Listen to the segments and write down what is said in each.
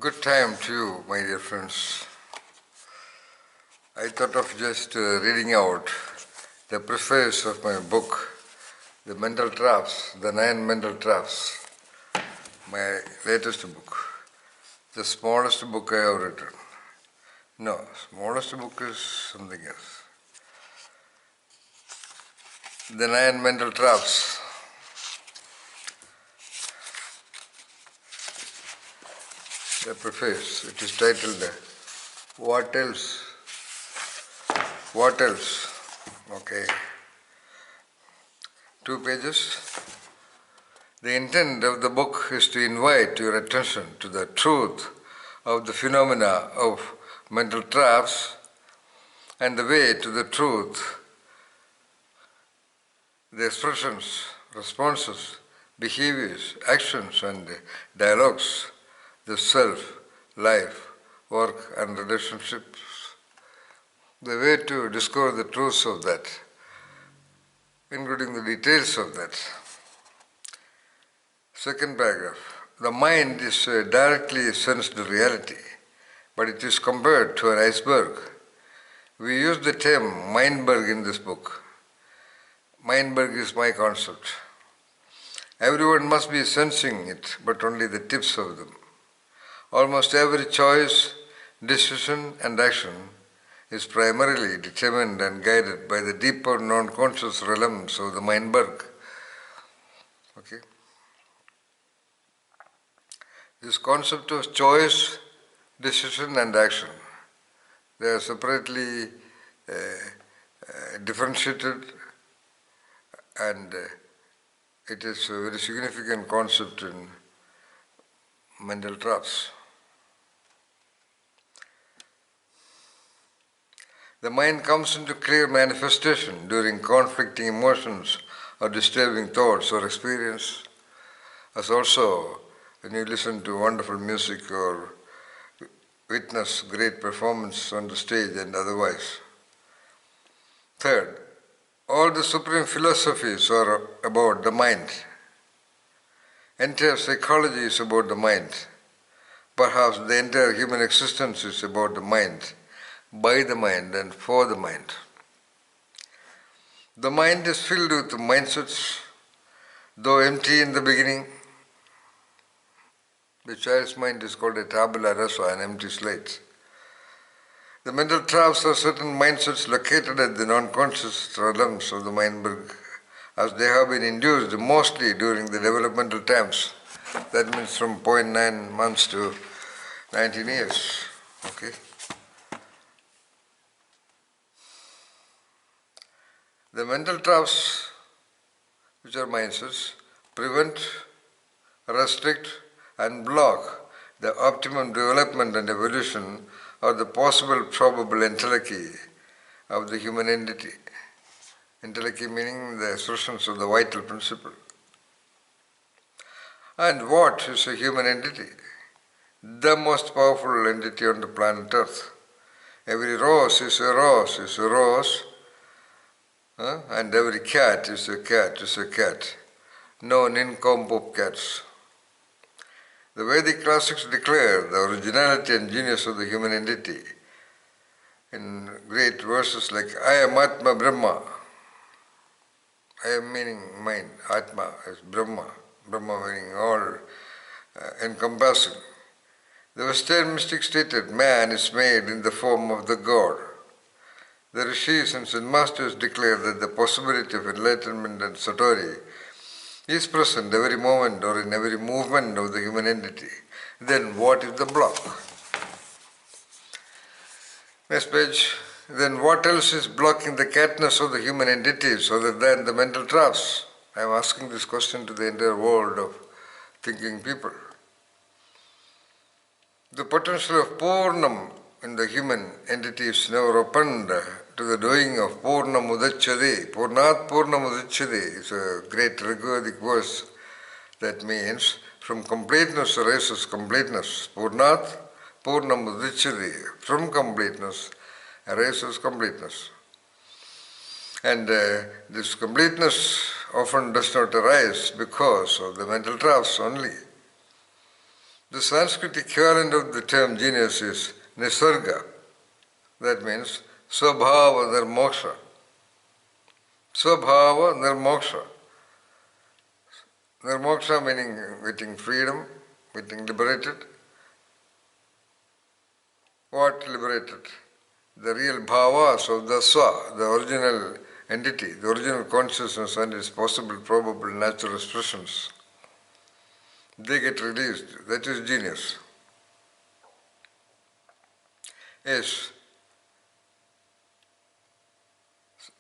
Good time to you, my dear friends. I thought of just reading out the preface of my book, The Mental Traps, The 9 Mental Traps, my latest book, the smallest book I have written. No, smallest book is something else. The 9 Mental Traps. The preface, it is titled, What Else? What Else? Okay. 2 pages. The intent of the book is to invite your attention to the truth of the phenomena of mental traps and the way to the truth, the expressions, responses, behaviors, actions and dialogues, the self, life, work and relationships, the way to discover the truths of that, including the details of that. Second paragraph. The mind is directly sensed reality, but it is compared to an iceberg. We use the term Mindberg in this book. Mindberg is my concept. Everyone must be sensing it, but only the tips of them. Almost every choice, decision and action is primarily determined and guided by the deeper non-conscious realms of the Mindberg. Okay? This concept of choice, decision and action, they are separately differentiated, and it is a very significant concept in mental traps. The mind comes into clear manifestation during conflicting emotions or disturbing thoughts or experience, as also when you listen to wonderful music or witness great performance on the stage and otherwise. Third, all the supreme philosophies are about the mind. Entire psychology is about the mind. Perhaps the entire human existence is about the mind, by the mind and for the mind. The mind is filled with mindsets, though empty in the beginning. The child's mind is called a tabula rasa, an empty slate. The mental traps are certain mindsets located at the non-conscious realms of the Mindberg, as they have been induced mostly during the developmental times. That means from 0.9 months to 19 years. Okay. The mental traps, which are mindsets, prevent, restrict and block the optimum development and evolution of the possible probable entelechy of the human entity. Entelechy meaning the expressions of the vital principle. And what is a human entity? The most powerful entity on the planet Earth. Every rose is a rose is a rose, and every cat is a cat is a cat. No nincompoop cats. The Vedic classics declare the originality and genius of the human entity in great verses like I am Atma Brahma. I am meaning mind, Atma is Brahma, Brahma meaning all encompassing. The Western mystic stated man is made in the form of the God. The rishis and Zen masters declare that the possibility of enlightenment and satori is present every moment or in every movement of the human entity. Then what is the block? Next page. Then what else is blocking the catness of the human entities other than the mental traps? I am asking this question to the entire world of thinking people. The potential of Purnam in the human entity is never opened to the doing of Purnam Udacchade. Purnat Purnam Udacchade is a great Rigvedic verse that means from completeness arises completeness. Purnat Purnam Udacchade. From completeness arises completeness. And this completeness often does not arise because of the mental traps only. The Sanskrit equivalent of the term genius is nisarga. That means swabhava nirmoksha. Swabhava nirmoksha. Nirmoksha meaning getting freedom, getting liberated. What liberated? The real bhavas of the swa, the original entity, the original consciousness and its possible, probable, natural expressions. They get released. That is genius. Yes.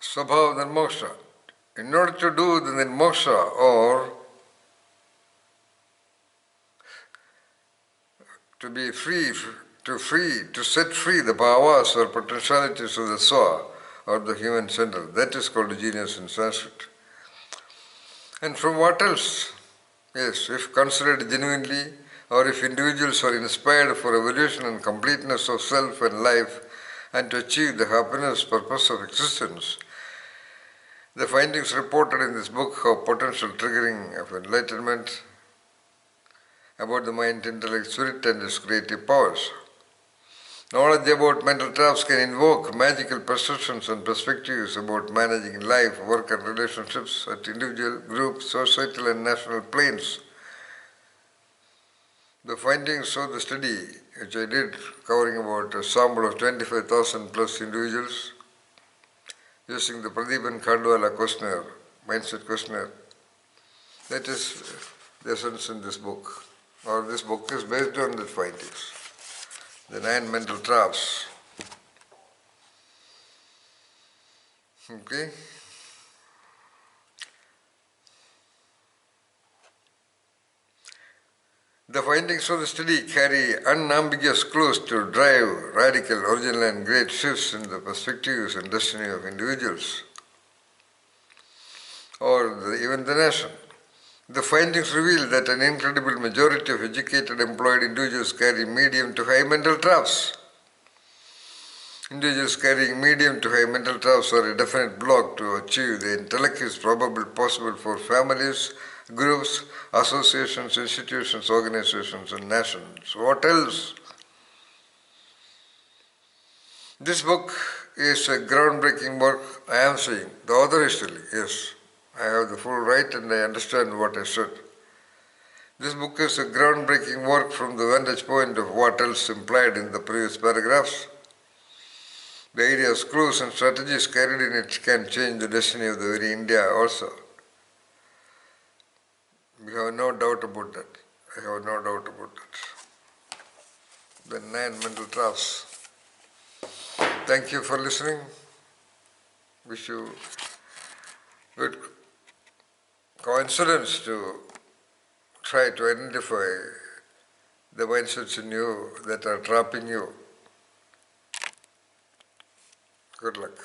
Swabhava nirmoksha. In order to do the nirmoksha or to be free, to set free the bhavas or potentialities of the swa or the human center, that is called genius in Sanskrit. And from what else? Yes, if considered genuinely, or if individuals are inspired for evolution and completeness of self and life, and to achieve the happiness purpose of existence, the findings reported in this book of potential triggering of enlightenment about the mind, intellect, spirit and its creative powers. Knowledge about mental traps can invoke magical perceptions and perspectives about managing life, work and relationships at individual, group, societal and national planes. The findings of the study, which I did, covering about a sample of 25,000 plus individuals, using the Pradeep and Khandwala questionnaire, mindset questionnaire, that is the essence in this book. Or this book is based on the findings. The 9 mental traps. Okay? The findings of the study carry unambiguous clues to drive radical, original and great shifts in the perspectives and destiny of individuals or even the nation. The findings reveal that an incredible majority of educated, employed individuals carry medium to high mental traps. Individuals carrying medium to high mental traps are a definite block to achieve the intellect is probably possible for families, groups, associations, institutions, organizations and nations. What else? This book is a groundbreaking work, I am saying. The author is telling, yes, I have the full right and I understand what I said. This book is a groundbreaking work from the vantage point of what else implied in the previous paragraphs. The ideas, clues and strategies carried in it can change the destiny of the very India also. We have no doubt about that. I have no doubt about that. The 9 mental traps. Thank you for listening. Wish you good coincidence to try to identify the mindsets in you that are trapping you. Good luck.